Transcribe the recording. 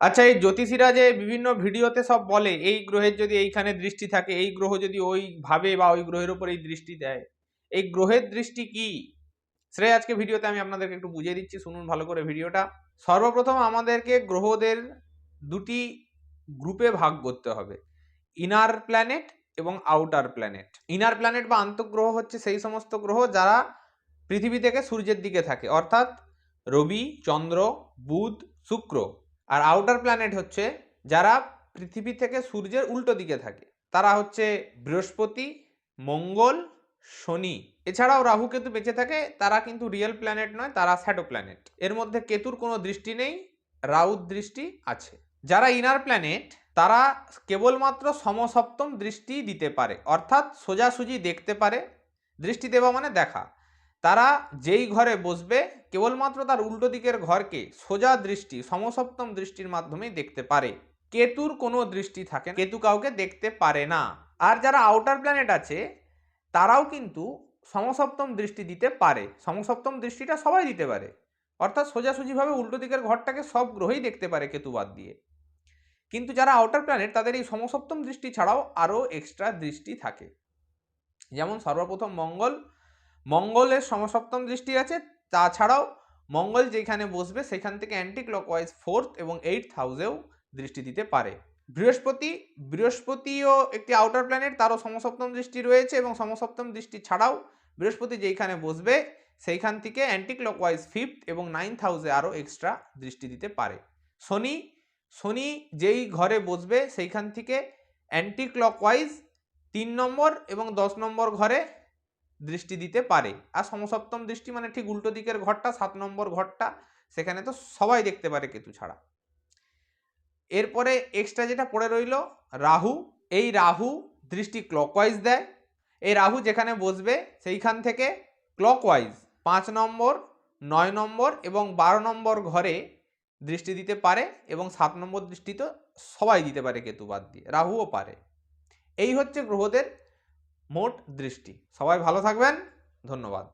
আচ্ছা, এই জ্যোতিষীরা যে বিভিন্ন ভিডিওতে সব বলে এই গ্রহের যদি এইখানে দৃষ্টি থাকে, এই গ্রহ যদি ওই ভাবে বা ওই গ্রহের উপর এই দৃষ্টি দেয়, এই গ্রহের দৃষ্টি কি সেটাই আজকে ভিডিওতে আমি আপনাদেরকে একটু বুঝিয়ে দিচ্ছি, শুনুন ভালো করে ভিডিওটা। সর্বপ্রথম আমাদেরকে গ্রহদের দুটি গ্রুপে ভাগ করতে হবে, ইনার প্ল্যানেট এবং আউটার প্ল্যানেট। ইনার প্ল্যানেট বা আন্তঃগ্রহ হচ্ছে সেই সমস্ত গ্রহ যারা পৃথিবী থেকে সূর্যের দিকে থাকে, অর্থাৎ রবি, চন্দ্র, বুধ, শুক্র। আর আউটার প্ল্যানেট হচ্ছে যারা পৃথিবী থেকে সূর্যের উল্টো দিকে থাকে, তারা হচ্ছে বৃহস্পতি, মঙ্গল, শনি। এছাড়াও রাহু কেতু বেঁচে থাকে, তারা কিন্তু রিয়েল প্ল্যানেট নয়, তারা শ্যাডো প্ল্যানেট। এর মধ্যে কেতুর কোনো দৃষ্টি নেই, রাহুর দৃষ্টি আছে। যারা ইনার প্ল্যানেট তারা কেবলমাত্র সমসপ্তম দৃষ্টি দিতে পারে, অর্থাৎ সোজাসুজি দেখতে পারে। দৃষ্টি দেওয়া মানে দেখা। তারা যেই ঘরে বসবে কেবলমাত্র তার উল্টো দিকের ঘরকে সোজা দৃষ্টি, সমসপ্তম দৃষ্টির মাধ্যমেই দেখতে পারে। কেতুর কোনো দৃষ্টি থাকে না, কেতু কাউকে দেখতে পারে না। আর যারা আউটার প্ল্যানেট আছে তারাও কিন্তু সমসপ্তম দৃষ্টি দিতে পারে। সমসপ্তম দৃষ্টিটা সবাই দিতে পারে, অর্থাৎ সোজাসুজিভাবে উল্টো দিকের ঘরটাকে সব গ্রহেই দেখতে পারে কেতু বাদ দিয়ে। কিন্তু যারা আউটার প্ল্যানেট তাদের এই সমসপ্তম দৃষ্টি ছাড়াও আরও এক্সট্রা দৃষ্টি থাকে। যেমন সর্বপ্রথম মঙ্গলের সমসপ্তম দৃষ্টি আছে, তাছাড়াও মঙ্গল যেখানে বসবে সেখান থেকে অ্যান্টি ক্লকওয়াইজ 4th এবং 8th হাউসেও দৃষ্টি দিতে পারে। বৃহস্পতিও একটি আউটার প্ল্যানেট, তারও সমসপ্তম দৃষ্টি রয়েছে এবং সমসপ্তম দৃষ্টি ছাড়াও বৃহস্পতি যেখানে বসবে সেইখান থেকে অ্যান্টি ক্লকওয়াইজ 5th এবং 9th হাউসে আরও এক্সট্রা দৃষ্টি দিতে পারে। শনি যেই ঘরে বসবে সেইখান থেকে অ্যান্টি ক্লকওয়াইজ 3 নম্বর এবং 10 নম্বর ঘরে দৃষ্টি দিতে পারে। আর সমসপ্তম দৃষ্টি মানে ঠিক উল্টো দিকের ঘরটা, 7 নম্বর ঘরটা, সেখানে তো সবাই দেখতে পারে কেতু ছাড়া। এরপরে এক্সট্রা যেটা পড়ে রইল রাহু। এই রাহু দৃষ্টি ক্লকওয়াইজ দেয়। এই রাহু যেখানে বসবে সেইখান থেকে ক্লকওয়াইজ 5 নম্বর, 9 নম্বর এবং 12 নম্বর ঘরে দৃষ্টি দিতে পারে, এবং 7 নম্বর দৃষ্টি তো সবাই দিতে পারে কেতু বাদ দিয়ে, রাহুও পারে। এই হচ্ছে গ্রহদের মোট দৃষ্টি। সবাই ভালো থাকবেন, ধন্যবাদ।